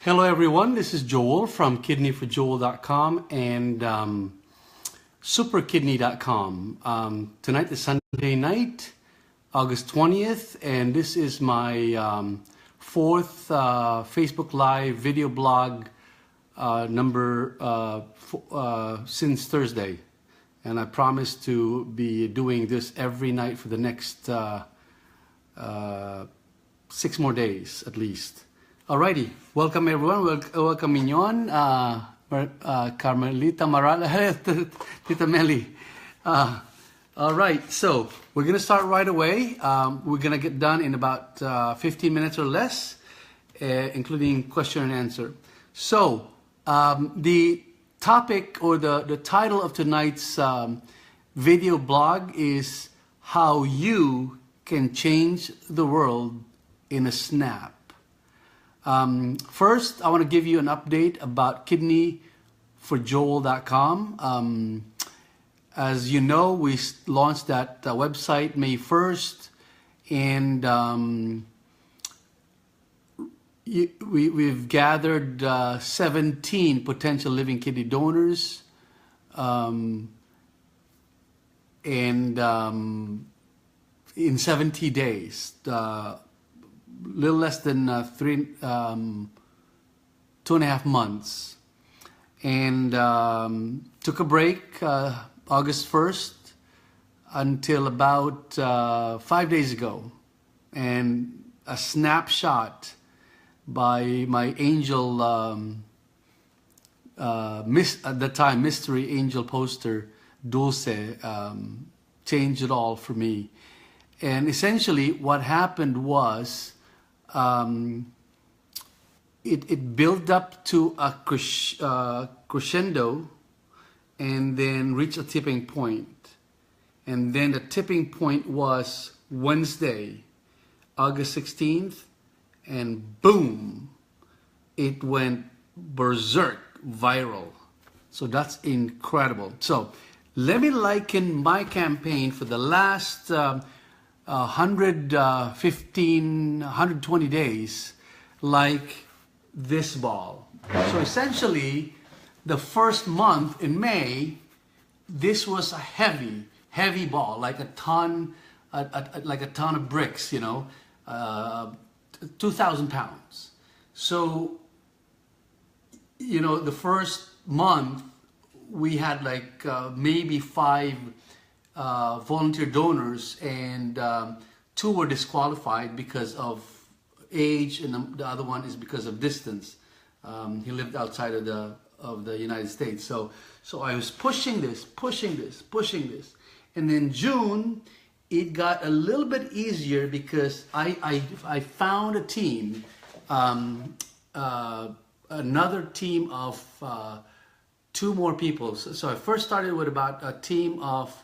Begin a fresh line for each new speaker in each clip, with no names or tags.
Hello everyone, this is Joel from kidneyforjoel.com and superkidney.com. Tonight is Sunday night, August 20th, and this is my fourth Facebook Live video blog since Thursday. And I promise to be doing this every night for the next 6 more days at least. Alrighty, welcome everyone. Welcome Mignon, Carmelita Maral, Tita Meli. Alright, so we're gonna start right away. We're gonna get done in about 15 minutes or less, including question and answer. So the topic or the title of tonight's video blog is how you can change the world in a snap. First, I want to give you an update about kidneyforjoel.com. As you know, we launched that website May 1st, and we've gathered 17 potential living kidney donors, and in 70 days. Little less than 2.5 months, and took a break August 1st until about 5 days ago, and a snapshot by my angel, at the time mystery angel poster Dulce, changed it all for me. And essentially what happened was it built up to a crescendo and then reached a tipping point. And then the tipping point was Wednesday, August 16th, and boom, it went berserk viral. So that's incredible. So let me liken my campaign for the last 120 days like this ball. So essentially, the first month in May, this was a heavy ball, like a ton, like a ton of bricks, 2,000 pounds. So, the first month we had like maybe 5 volunteer donors, and 2 were disqualified because of age, and the other one is because of distance. He lived outside of the United States. So I was pushing this, and in June it got a little bit easier because I found a team, another team of 2 more people. So I first started with about a team of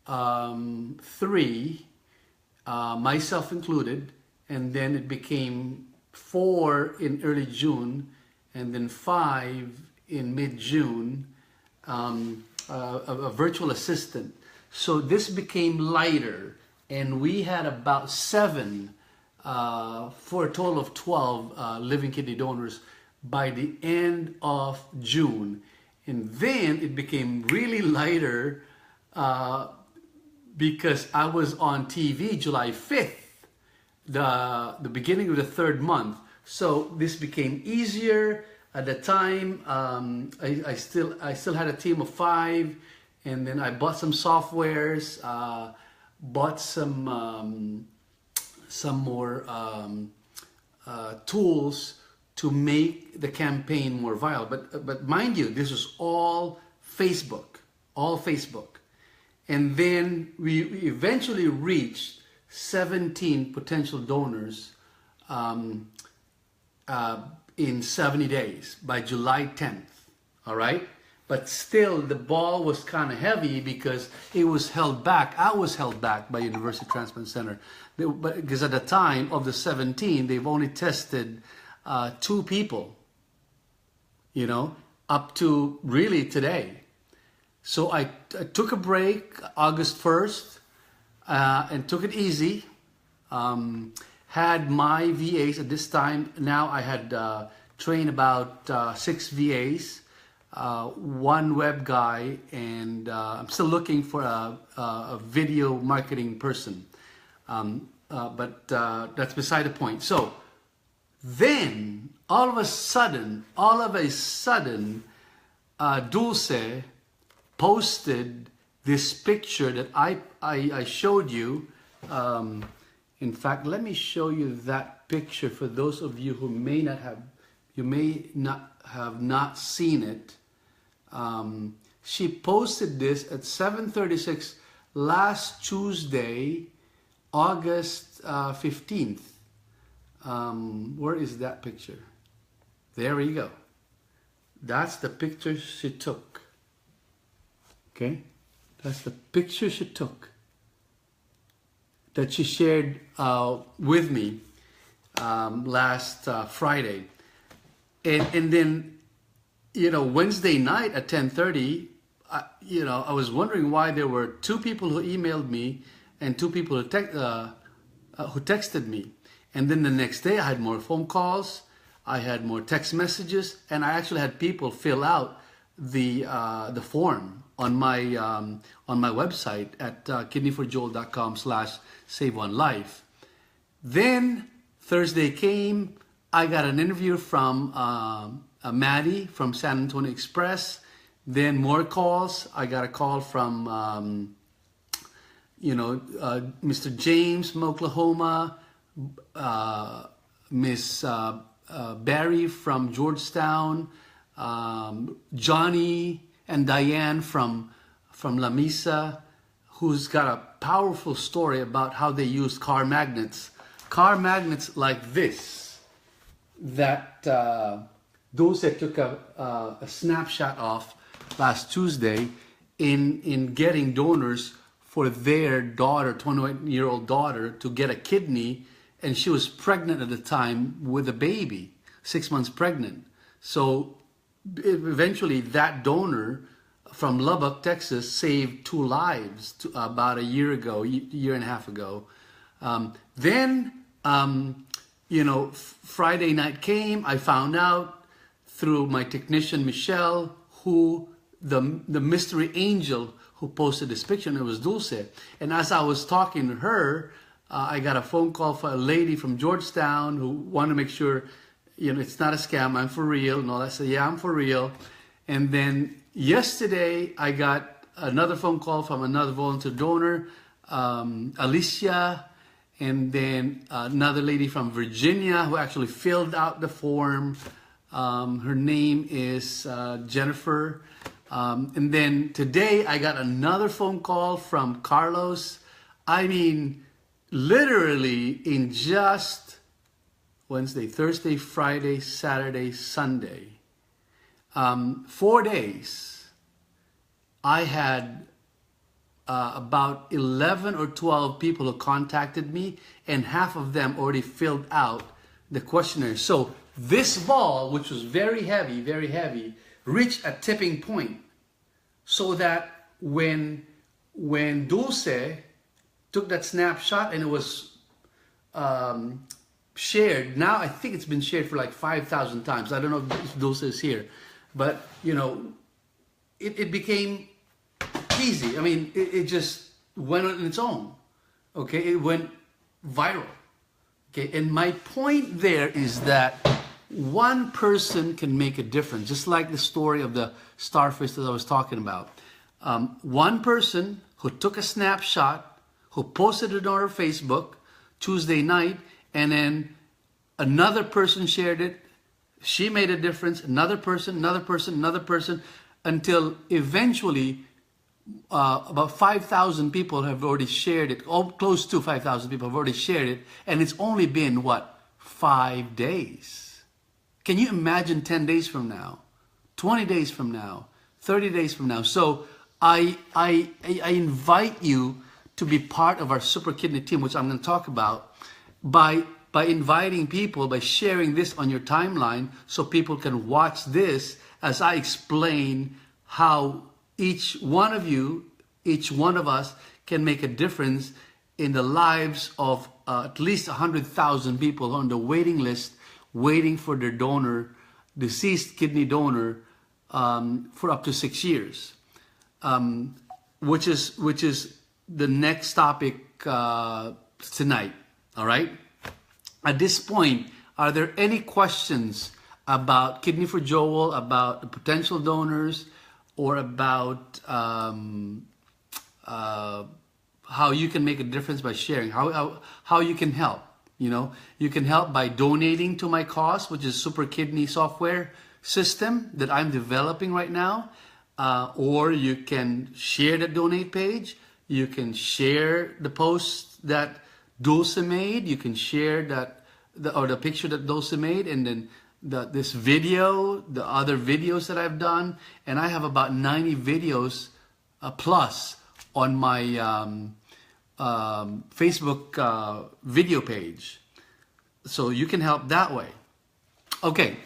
3, myself included, and then it became 4 in early June, and then 5 in mid-June, a virtual assistant. So this became lighter, and we had about 7 for a total of 12 living kidney donors by the end of June. And then it became really lighter because I was on TV July 5th, the beginning of the 3rd month. So this became easier. At the time, I still had a team of 5, and then I bought some softwares, bought some more tools to make the campaign more viral. But mind you, this was all Facebook. And then we eventually reached 17 potential donors in 70 days by July 10th, all right? But still, the ball was kind of heavy because it was held back. I was held back by University Transplant Center. Because at the time of the 17, they've only tested 2 people, up to really today. So I took a break August 1st and took it easy. Had my VAs at this time. Now I had train about 6 VAs, one web guy, and I'm still looking for a video marketing person. But that's beside the point. So then, all of a sudden, Dulce posted this picture that I showed you. In fact, let me show you that picture for those of you who may not have seen it. She posted this at 7:36 last Tuesday, August 15th. Where is that picture? There we go. That's the picture she took. Okay, that's the picture she took that she shared with me last Friday. And then, Wednesday night at 10:30, I was wondering why there were 2 people who emailed me and 2 people who texted me. And then the next day I had more phone calls, I had more text messages, and I actually had people fill out the form on my website at kidneyforjoel.com/saveonelife. Then Thursday came, I got an interview from Maddie from San Antonio Express. Then more calls. I got a call from Mr. James from Oklahoma, Miss Barry from Georgetown, Johnny and Diane from La Mesa, who's got a powerful story about how they used car magnets like this, that Dulce took a snapshot of last Tuesday in getting donors for their daughter, 21-year-old daughter, to get a kidney, and she was pregnant at the time with a baby, 6 months pregnant. So eventually that donor from Lubbock, Texas, saved 2 lives about a year and a half ago. Then Friday night came. I found out through my technician Michelle who the mystery angel who posted this picture, and it was Dulce. And as I was talking to her, I got a phone call from a lady from Georgetown who wanted to make sure, it's not a scam, I'm for real. And all that. I said, yeah, I'm for real. And then yesterday, I got another phone call from another volunteer donor, Alicia, and then another lady from Virginia who actually filled out the form. Her name is Jennifer. And then today I got another phone call from Carlos. I mean, literally in just Wednesday, Thursday, Friday, Saturday, Sunday, 4 days, I had about 11 or 12 people who contacted me, and half of them already filled out the questionnaire. So this ball, which was very heavy, reached a tipping point, so that when Dulce took that snapshot and it was shared, now I think it's been shared for like 5,000 times. I don't know if Dulce is here, but it became easy. I mean, it just went on its own. Okay, it went viral. Okay, and my point there is that one person can make a difference, just like the story of the starfish that I was talking about. One person who took a snapshot, who posted it on her Facebook Tuesday night, and then another person shared it. She made a difference. Another person, until eventually about 5,000 people have already shared it. Close to 5,000 people have already shared it, and it's only been 5 days. Can you imagine 10 days from now, 20 days from now, 30 days from now? So I invite you to be part of our Super Kidney team, which I'm going to talk about, by inviting people, by sharing this on your timeline so people can watch this as I explain how each one of you, each one of us can make a difference in the lives of at least 100,000 people on the waiting list, waiting for their donor deceased kidney donor for up to 6 years, which is the next topic tonight. All right. At this point, are there any questions about Kidney for Joel, about the potential donors, or about how you can make a difference by sharing, how you can help? You know, you can help by donating to my cause, which is Super Kidney software system that I'm developing right now, or you can share the donate page. You can share the post that Dulce made. You can share that the picture that Dulce made, and then this video, the other videos that I've done, and I have about 90 videos plus on my Facebook video page. So you can help that way. Okay.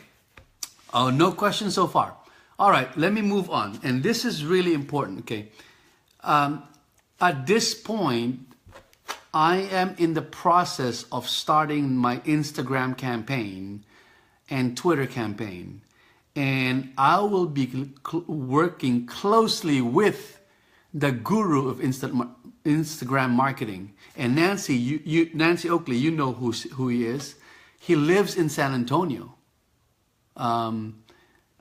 No questions so far. All right, let me move on. And this is really important, okay? At this point, I am in the process of starting my Instagram campaign and Twitter campaign. And I will be working closely with the guru of Instagram marketing. And Nancy, Nancy Oakley, you know who he is. He lives in San Antonio. And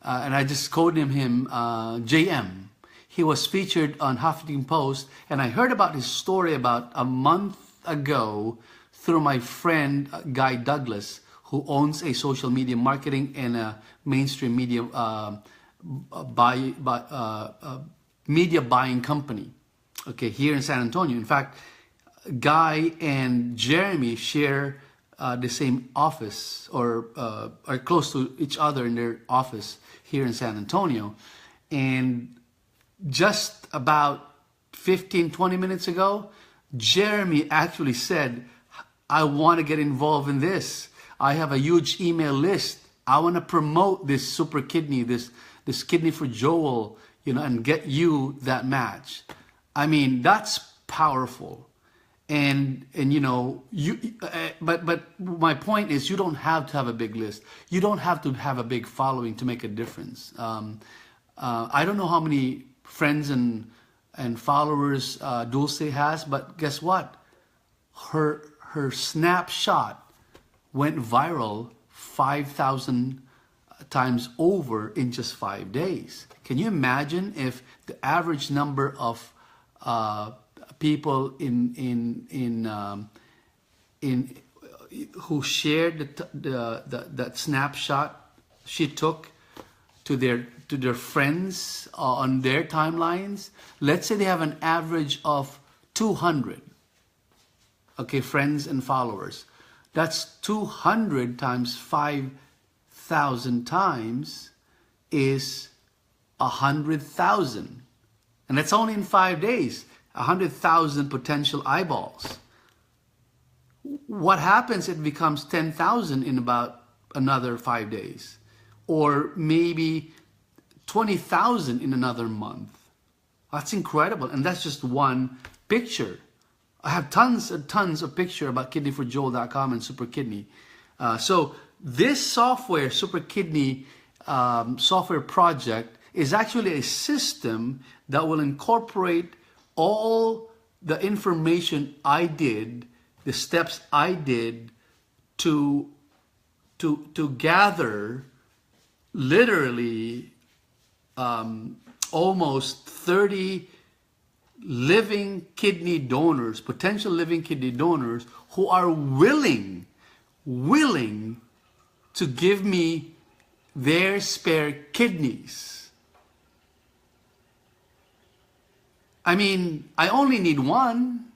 I just coded him JM. He was featured on Huffington Post, and I heard about his story about a month ago through my friend Guy Douglas, who owns a social media marketing and a mainstream media media buying company, okay, here in San Antonio. In fact, Guy and Jeremy share the same office, or are close to each other in their office here in San Antonio. And just about 15-20 minutes ago, Jeremy actually said, I want to get involved in this. I have a huge email list. I want to promote this Super Kidney, this Kidney for Joel, you know, and get you that match. I mean, that's powerful. And you know, but my point is, you don't have to have a big list. You don't have to have a big following to make a difference. I don't know how many friends and followers Dulce has, but guess what? Her snapshot went viral 5,000 times over in just 5 days. Can you imagine if the average number of people who shared that snapshot she took to their friends on their timelines? Let's say they have an average of 200, okay, friends and followers. That's 200 times 5,000 times is 100,000, and that's only in 5 days. 100,000 potential eyeballs. What happens if it becomes 10,000 in about another 5 days? Or maybe 20,000 in another month? That's incredible. And that's just one picture. I have tons and tons of pictures about kidneyforjoel.com and Super Kidney. So this software, Super Kidney software project, is actually a system that will incorporate all the information I did, the steps I did to gather literally almost 30 living kidney donors, potential living kidney donors, who are willing to give me their spare kidneys. I mean, I only need one.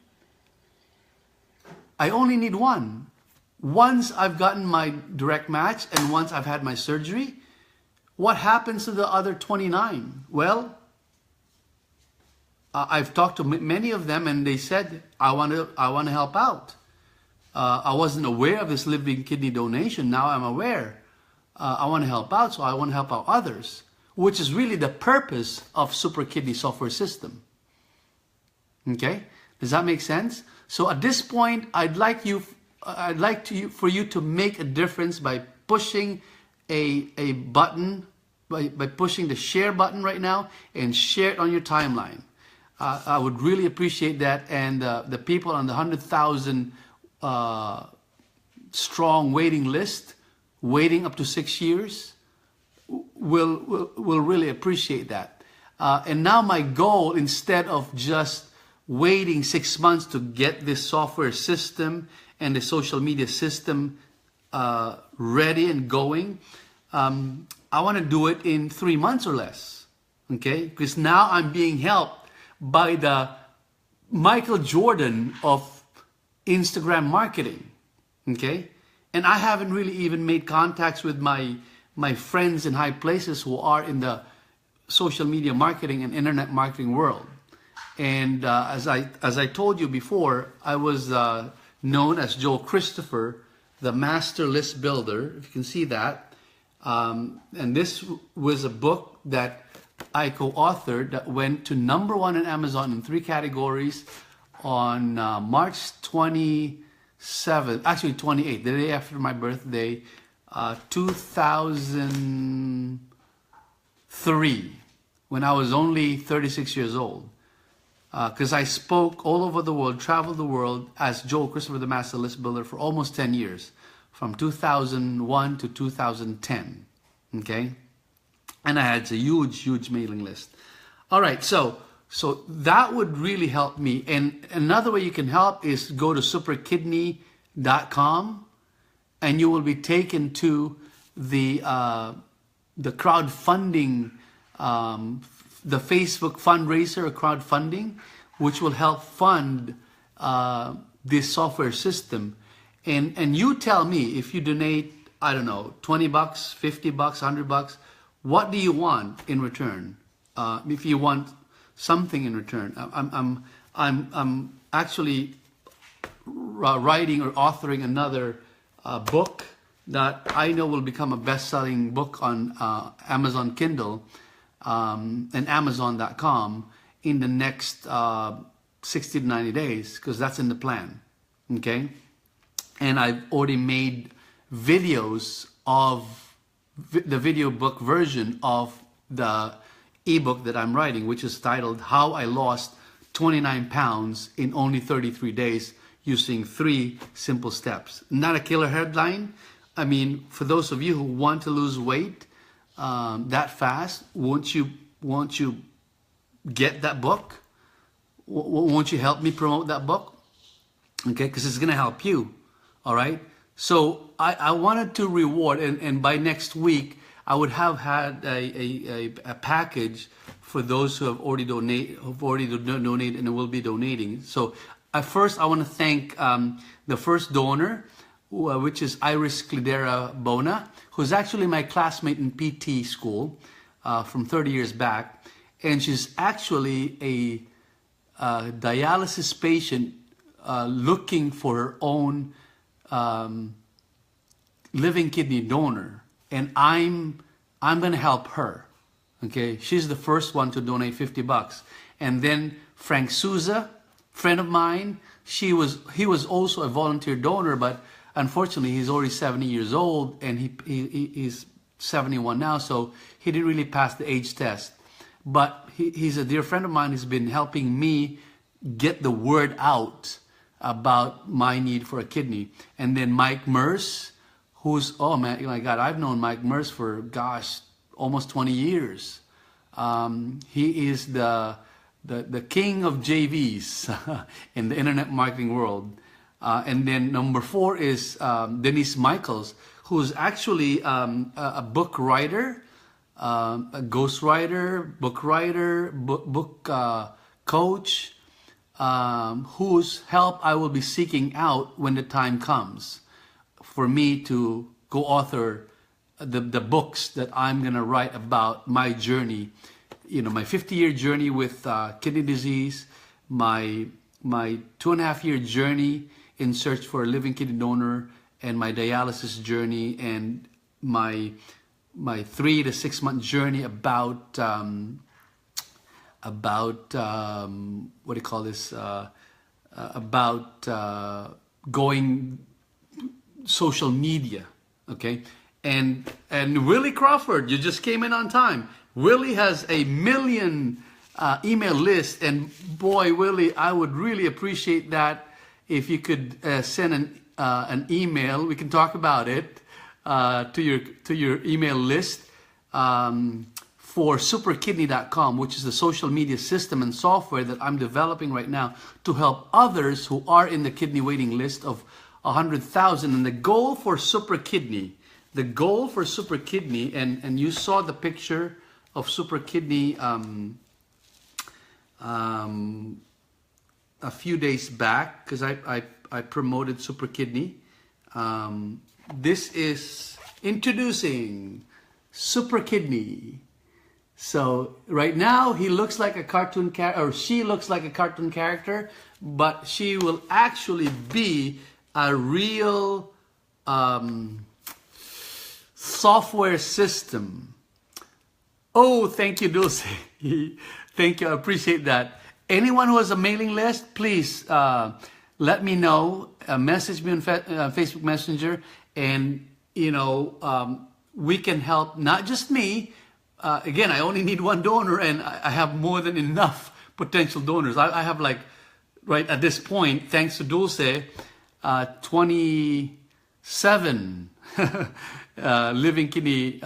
I only need one. Once I've gotten my direct match and once I've had my surgery, what happens to the other 29? Well, I've talked to many of them, and they said, I want to help out. I wasn't aware of this living kidney donation. Now I'm aware. I want to help out, so I want to help out others, which is really the purpose of Super Kidney software system. Okay, does that make sense? So at this point, I'd like for you to make a difference by pushing a button by pushing the share button right now and share it on your timeline. I would really appreciate that. And the people on the 100,000 strong waiting list, waiting up to 6 years, will really appreciate that. And now my goal, instead of just waiting 6 months to get this software system and the social media system ready and going, I want to do it in 3 months or less, okay? Because now I'm being helped by the Michael Jordan of Instagram marketing, okay? And I haven't really even made contacts with my friends in high places who are in the social media marketing and internet marketing world. And as I told you before, I was known as Joe Christopher, the master list builder, if you can see that. And this was a book that I co-authored that went to #1 on Amazon in 3 categories on March 27th, actually 28th, the day after my birthday, 2003, when I was only 36 years old. Because I spoke all over the world, traveled the world as Joe Christopher, the Master List Builder, for almost 10 years, from 2001 to 2010, okay? And I had a huge mailing list. All right, so that would really help me. And another way you can help is go to superkidney.com, and you will be taken to the crowdfunding, the Facebook fundraiser or crowdfunding, which will help fund this software system. And you tell me, if you donate, I don't know, 20 bucks, 50 bucks, 100 bucks, what do you want in return? If you want something in return, I'm actually writing or authoring another book that I know will become a best-selling book on Amazon Kindle and Amazon.com in the next 60 to 90 days, because that's in the plan, okay? And I've already made videos of the video book version of the ebook that I'm writing, which is titled How I Lost 29 Pounds in Only 33 Days Using 3 Simple Steps. Not a killer headline. I mean, for those of you who want to lose weight that fast, won't you get that book? Won't you help me promote that book? Okay, because it's going to help you. All right. So I wanted to reward, and by next week I would have had a package for those who have already donated and will be donating. So at first I want to thank the first donor, which is Iris Clidera Bona, who's actually my classmate in PT school from 30 years back, and she's actually a dialysis patient looking for her own living kidney donor, and I'm going to help her. Okay, she's the first one to donate 50 bucks, and then Frank Souza, friend of mine, he was also a volunteer donor, but unfortunately he's already 70 years old, and he's 71 now, so he didn't really pass the age test. But he's a dear friend of mine. He's been helping me get the word out about my need for a kidney. And then Mike Merce, who's, oh man, oh my God, I've known Mike Merce for, gosh, almost 20 years. He is the king of JVs in the internet marketing world. And then number 4 is Denise Michaels, who's actually a book writer, a ghostwriter, book writer, book coach, whose help I will be seeking out when the time comes for me to go author the books that I'm going to write about my journey, you know, my 50-year journey with kidney disease, my 2.5-year journey in search for a living kidney donor, and my dialysis journey, and my 3 to 6 month journey about what do you call this? About going social media, okay? And Willie Crawford, you just came in on time. Willie has a million email list, and boy, Willie, I would really appreciate that if you could send an email. We can talk about it to your email list for superkidney.com, which is the social media system and software that I'm developing right now to help others who are in the kidney waiting list of 100,000. And the goal for Super Kidney, and you saw the picture of Super Kidney a few days back, because I promoted Super Kidney. This is introducing Super Kidney. So right now he looks like a cartoon character, or she looks like a cartoon character, but she will actually be a real software system. Oh, thank you, Dulce. Thank you, I appreciate that. Anyone who has a mailing list, please let me know. Message me on Facebook Messenger, and we can help. Not just me. Again, I only need one donor, and I have more than enough potential donors. I have, like, right at this point, thanks to Dulce, 27 living kidney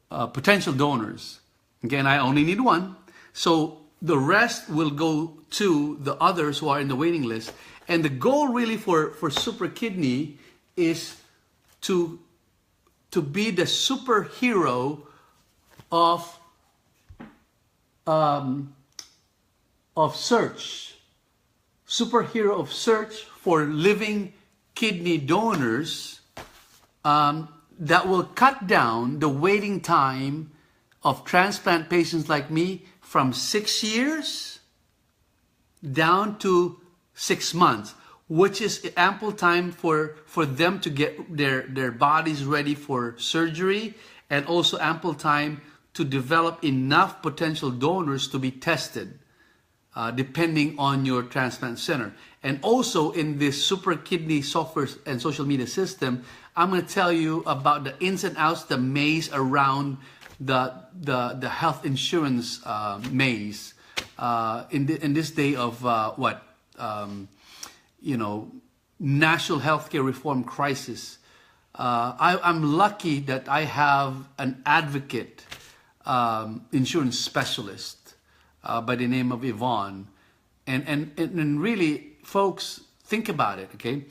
potential donors. Again, I only need one. So the rest will go to the others who are in the waiting list. And the goal really for Super Kidney is to be the superhero of search. Superhero of search for living kidney donors that will cut down the waiting time of transplant patients like me from 6 years down to 6 months, which is ample time for them to get their bodies ready for surgery, and also ample time to develop enough potential donors to be tested, depending on your transplant center. And also in this Super Kidney software and social media system, I'm going to tell you about the ins and outs, the maze around the health insurance maze in this day of national healthcare reform crisis. I'm lucky that I have an advocate, insurance specialist by the name of Yvonne, and really, folks, think about it. Okay,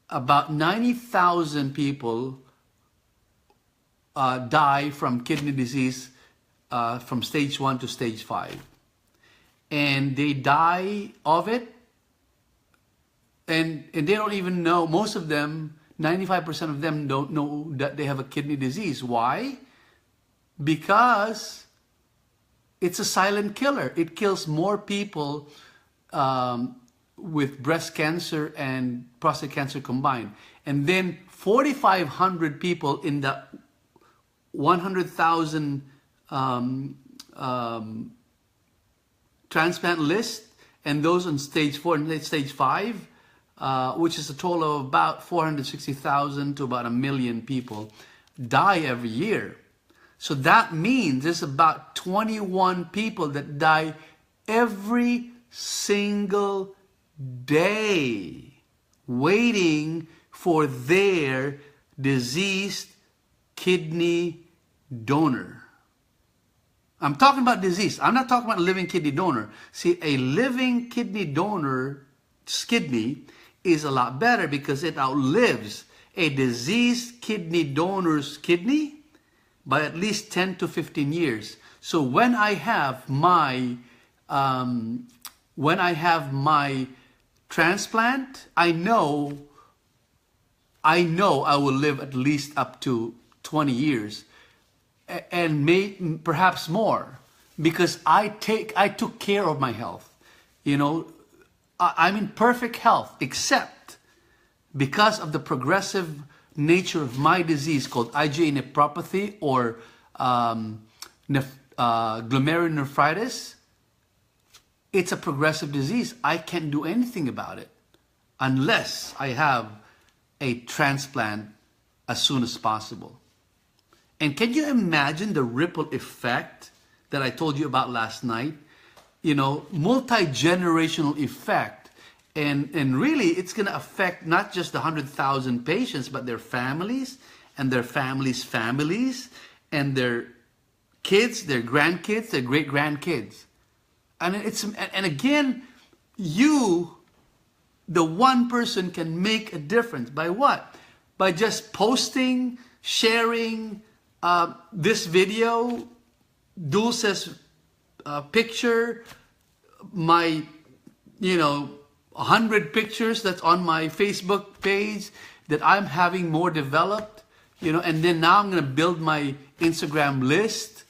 about 90,000 people die from kidney disease from stage 1 to stage 5, and they die of it, and they don't even know. Most of them, 95% of them, don't know that they have a kidney disease. Why? Because it's a silent killer. It kills more people with breast cancer and prostate cancer combined. And then 4,500 people in the 100,000 transplant list, and those on stage 4 and stage 5, which is a total of about 460,000 to about 1 million people, die every year. So that means there's about 21 people that die every single day waiting for their diseased kidney donor. I'm talking about disease. I'm not talking about a living kidney donor. See, a living kidney donor's kidney is a lot better because it outlives a diseased kidney donor's kidney by at least 10 to 15 years. So when I have my transplant, I know I will live at least up to 20 years, and perhaps more, because I took care of my health. I'm in perfect health, except because of the progressive nature of my disease called IgA nephropathy, or glomerulonephritis. It's a progressive disease. I can't do anything about it unless I have a transplant as soon as possible. And can you imagine the ripple effect that I told you about last night? You know, multi-generational effect. And really, it's going to affect not just the 100,000 patients, but their families and their families' families and their kids, their grandkids, their great-grandkids. And again, you, the one person, can make a difference. By what? By just posting, sharing this video, Dulce's picture, my, 100 pictures that's on my Facebook page that I'm having more developed, and then now I'm going to build my Instagram list.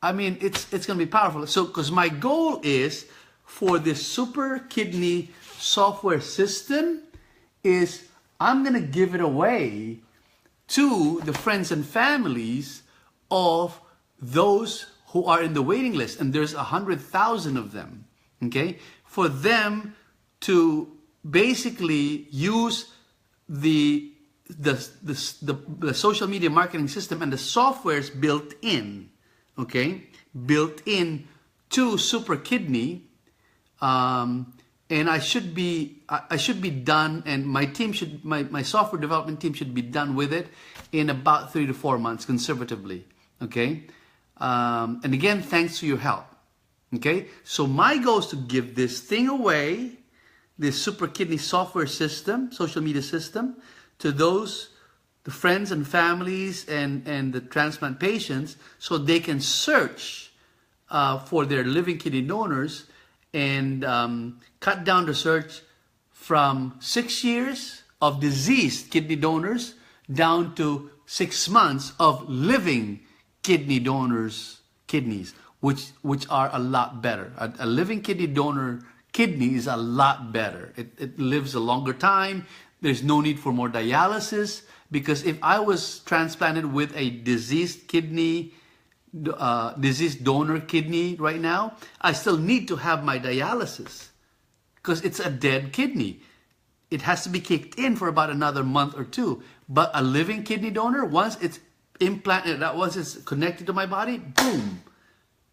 I mean, it's going to be powerful. So, because my goal is for this super kidney software system is I'm going to give it away to the friends and families of those who are in the waiting list. And there's 100,000 of them, okay? For them to basically use the social media marketing system and the software's built in, okay? Built in to Super Kidney. And I should be done, and my team should, my software development team should be done with it in about 3 to 4 months, conservatively, okay? And again, thanks to your help, okay? So my goal is to give this thing away, this Super Kidney software system, social media system, to those, the friends and families and the transplant patients, so they can search for their living kidney donors and cut down the search from 6 years of diseased kidney donors down to 6 months of living kidney donors' kidneys, which are a lot better. A living kidney donor kidney is a lot better. It lives a longer time. There's no need for more dialysis, because if I was transplanted with a diseased kidney, diseased donor kidney right now, I still need to have my dialysis because it's a dead kidney. It has to be kicked in for about another month or 2. But a living kidney donor, once it's implanted, once it's connected to my body, boom,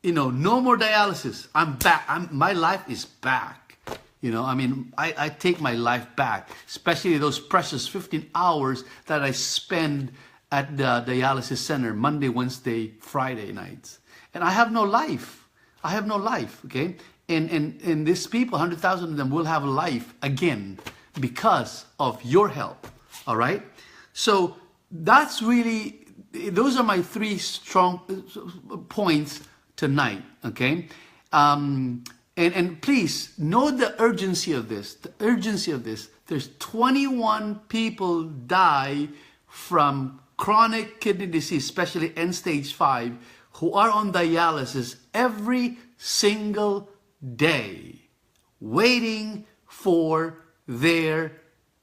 no more dialysis. I'm back. My life is back. I take my life back, especially those precious 15 hours that I spend at the dialysis center Monday, Wednesday, Friday nights. And I have no life. I have no life, okay? And these people, 100,000 of them, will have a life again because of your help, all right? So that's really, those are my 3 strong points tonight, okay? And please know the urgency of this, There's 21 people die from chronic kidney disease, especially end-stage 5, who are on dialysis every single day, waiting for their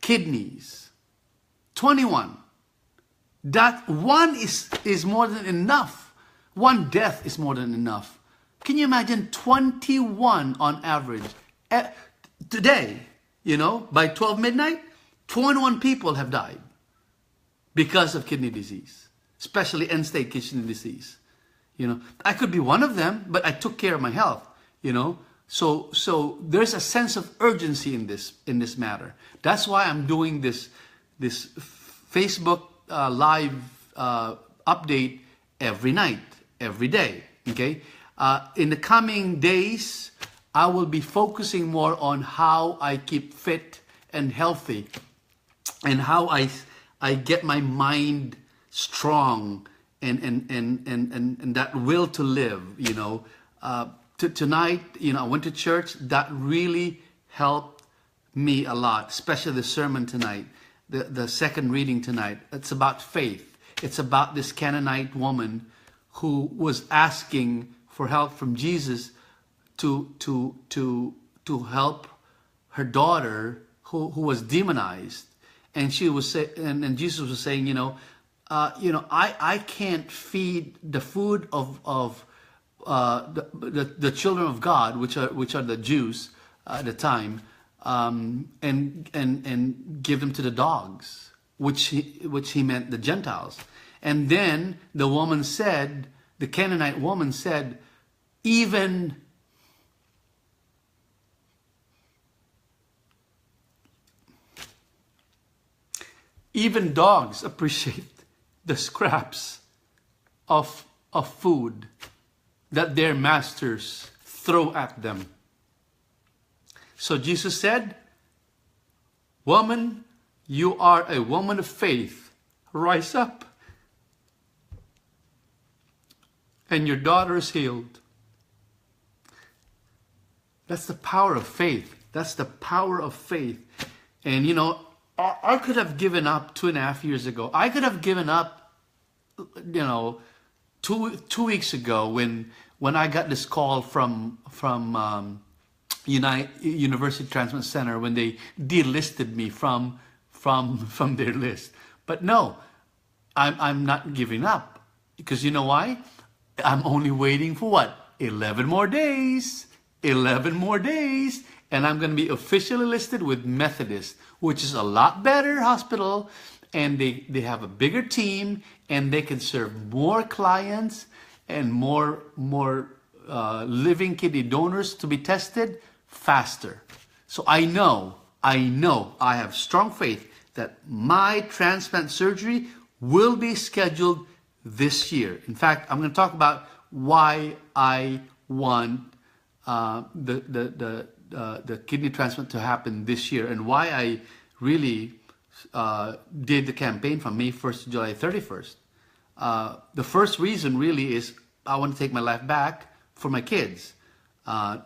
kidneys. 21. That one is more than enough. One death is more than enough. Can you imagine 21 on average? Today, by 12 midnight, 21 people have died because of kidney disease, especially end-stage kidney disease. I could be one of them, but I took care of my health, So there's a sense of urgency in this matter. That's why I'm doing this Facebook live update every night, every day, okay? In the coming days, I will be focusing more on how I keep fit and healthy and how I get my mind strong and that will to live, Tonight, I went to church. That really helped me a lot, especially the sermon tonight, the second reading tonight. It's about faith. It's about this Canaanite woman who was asking for help from Jesus to help her daughter who was demonized, and she was and Jesus was saying, I can't feed the food of the children of God, which are the Jews at the time, and give them to the dogs. which he meant the Gentiles. And then the woman said, the Canaanite woman said, even dogs appreciate the scraps of food that their masters throw at them. So Jesus said, woman, you are a woman of faith. Rise up. And your daughter is healed. That's the power of faith. That's the power of faith. And you know, I could have given up 2.5 years ago. I could have given up, you know, two weeks ago when I got this call from University Transplant Center when they delisted me from their list. But no, I'm not giving up, because you know why? I'm only waiting for what? 11 more days. 11 more days. And I'm going to be officially listed with Methodist, which is a lot better hospital. And they have a bigger team, and they can serve more clients and more living kidney donors to be tested faster. So I know, I have strong faith that my transplant surgery will be scheduled this year. In fact, I'm going to talk about why I want the kidney transplant to happen this year, and why I really did the campaign from May 1st to July 31st. The first reason really is I want to take my life back for my kids.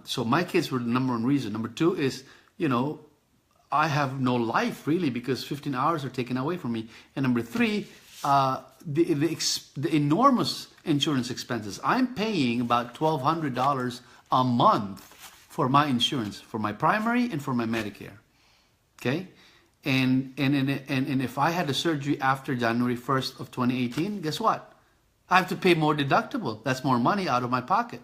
So my kids were the number one reason. Number two is, you know, I have no life really, because 15 hours are taken away from me. And number three, the enormous insurance expenses. I'm paying about $1,200 a month for my insurance, for my primary and for my Medicare. Okay? And if I had the surgery after January 1st of 2018, guess what? I have to pay more deductible. That's more money out of my pocket.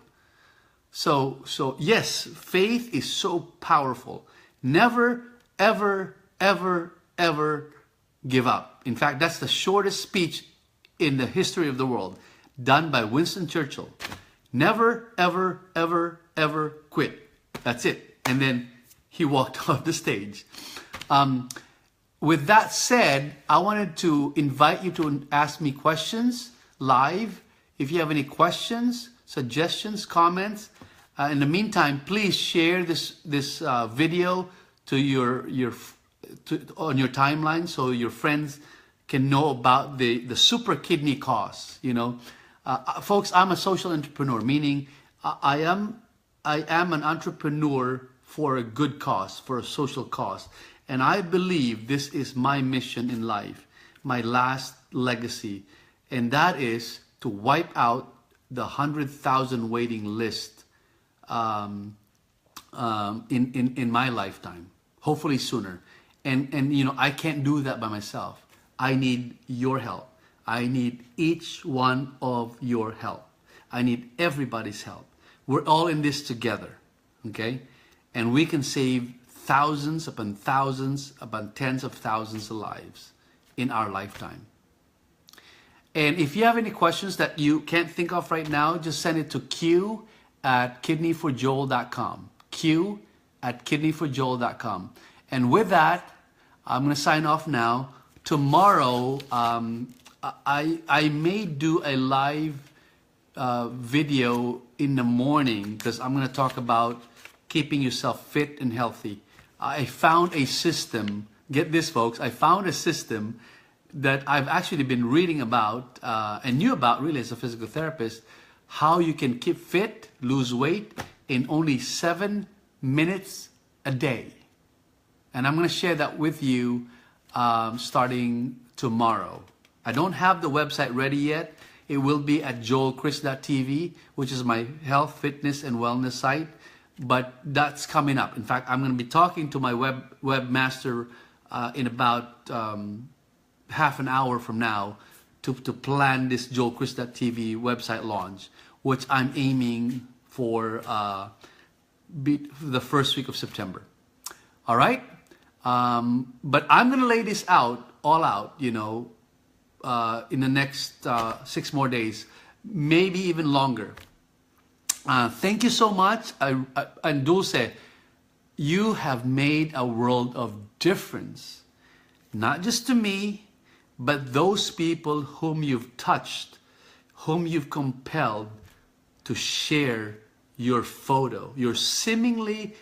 So yes, faith is so powerful. Never, ever, ever, ever give up. In fact, that's the shortest speech in the history of the world, done by Winston Churchill. Never, ever, ever, ever quit. That's it. And then he walked off the stage. With that said, I wanted to invite you to ask me questions live. If you have any questions, suggestions, comments. In the meantime, please share this video to on your timeline, so your friends can know about the super kidney cause. You know, folks, I'm a social entrepreneur, meaning I am an entrepreneur for a good cause, for a social cause. And I believe this is my mission in life, my last legacy. And that is to wipe out the 100,000 waiting list in my lifetime, hopefully sooner. And you know, I can't do that by myself. I need your help. I need each one of your help. I need everybody's help. We're all in this together, okay? And we can save thousands upon thousands upon tens of thousands of lives in our lifetime. And if you have any questions that you can't think of right now, just send it to q@kidneyforjoel.com. q@kidneyforjoel.com. And with that, I'm going to sign off now. Tomorrow, I may do a live video in the morning, because I'm going to talk about keeping yourself fit and healthy. I found a system, get this folks, I found a system that I've actually been reading about and knew about really as a physical therapist, how you can keep fit, lose weight in only 7 minutes a day. And I'm going to share that with you starting tomorrow. I don't have the website ready yet. It will be at joelchris.tv, which is my health, fitness, and wellness site. But that's coming up. In fact, I'm going to be talking to my webmaster in about half an hour from now to plan this joelchris.tv website launch, which I'm aiming for the first week of September. All right? But I'm going to lay this out, all out, you know, in the next 6 more days, maybe even longer. Thank you so much. And Dulce, you have made a world of difference, not just to me, but those people whom you've touched, whom you've compelled to share your photo, your seemingly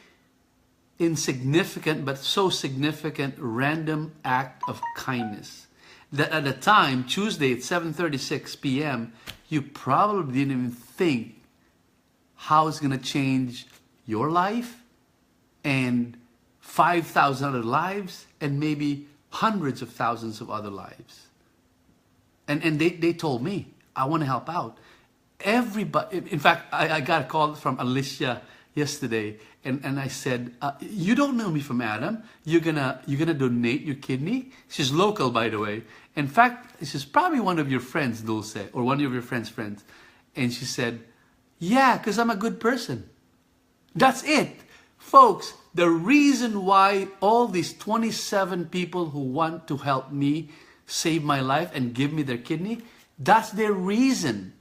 insignificant but so significant random act of kindness. That at the time, Tuesday at 7:36 p.m., you probably didn't even think how it's going to change your life and 5,000 other lives and maybe hundreds of thousands of other lives. And they told me, I want to help out. Everybody, in fact, I got a call from Alicia yesterday, and I said, you don't know me from Adam. You're gonna donate your kidney? She's local, by the way. In fact, she's probably one of your friends, Dulce, or one of your friends' friends. And she said, yeah, because I'm a good person. That's it. Folks, the reason why all these 27 people who want to help me save my life and give me their kidney, that's their reason.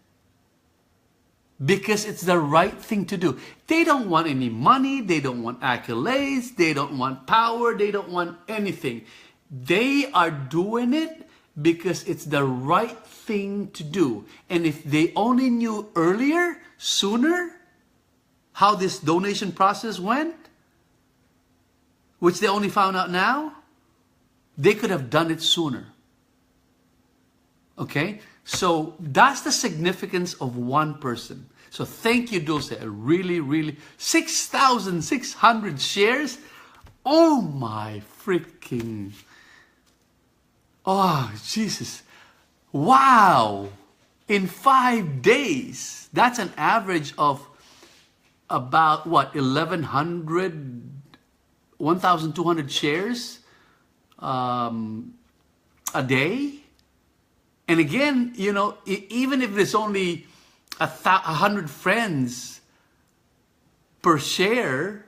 Because it's the right thing to do. They don't want any money. They don't want accolades. They don't want power. They don't want anything. They are doing it because it's the right thing to do. And if they only knew earlier, sooner, how this donation process went, which they only found out now, they could have done it sooner. Okay? So that's the significance of one person. So thank you, Dulce. Really, 6,600 shares. Oh my freaking, oh Jesus. Wow. In 5 days, that's an average of about what, 1,200 shares a day. And again, you know, even if there's only 100 friends per share,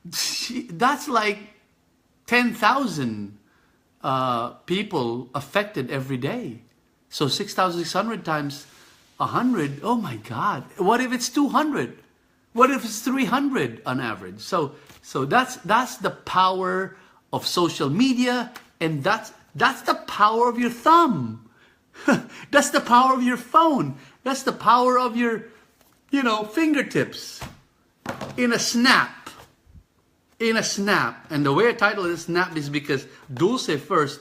that's like 10,000 people affected every day. So 6,600 times 100, oh my God. What if it's 200? What if it's 300 on average? So that's the power of social media, and that's the power of your thumb. That's the power of your phone. That's the power of your, you know, fingertips. In a snap. In a snap. And the way I titled it Snap is because Dulce first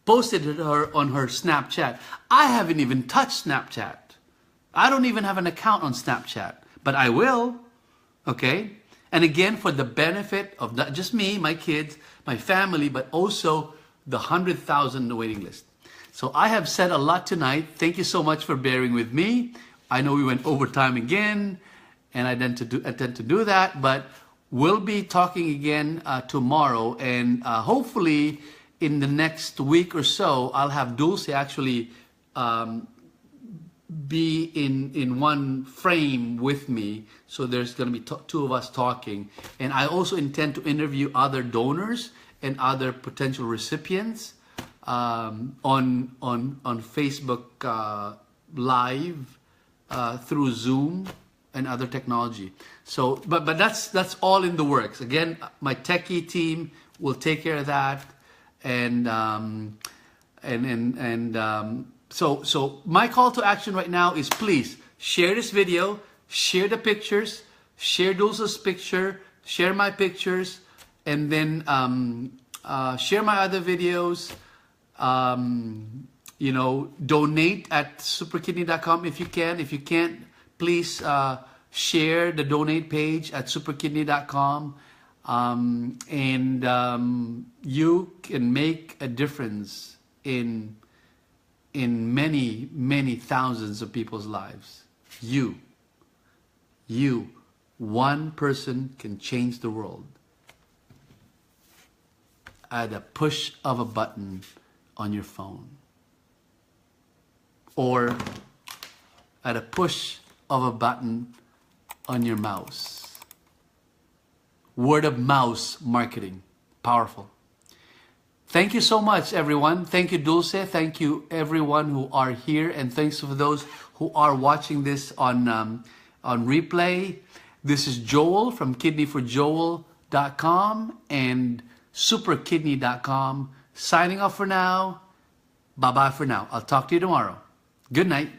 posted it on her Snapchat. I haven't even touched Snapchat. I don't even have an account on Snapchat. But I will. Okay? And again, for the benefit of not just me, my kids, my family, but also the 100,000 in the waiting list. So I have said a lot tonight. Thank you so much for bearing with me. I know we went overtime again, and I tend to do that, but we'll be talking again tomorrow, and hopefully in the next week or so, I'll have Dulce actually be in one frame with me. So there's going to be two of us talking, and I also intend to interview other donors and other potential recipients on Facebook Live through Zoom and other technology. So, but that's all in the works. Again, my techie team will take care of that, so my call to action right now is please share this video, share the pictures, share Dulce's picture, share my pictures, and then share my other videos. You know, donate at superkidney.com if you can. If you can't, please share the donate page at superkidney.com, and you can make a difference in many thousands of people's lives. One person can change the world at a push of a button on your phone, or at a push of a button on your mouse. Word of mouth marketing Powerful. Thank you so much, everyone. Thank you, Dulce. Thank you, everyone who are here. And thanks for those who are watching this on replay. This is Joel from kidneyforjoel.com and superkidney.com. Signing off for now. Bye-bye for now. I'll talk to you tomorrow. Good night.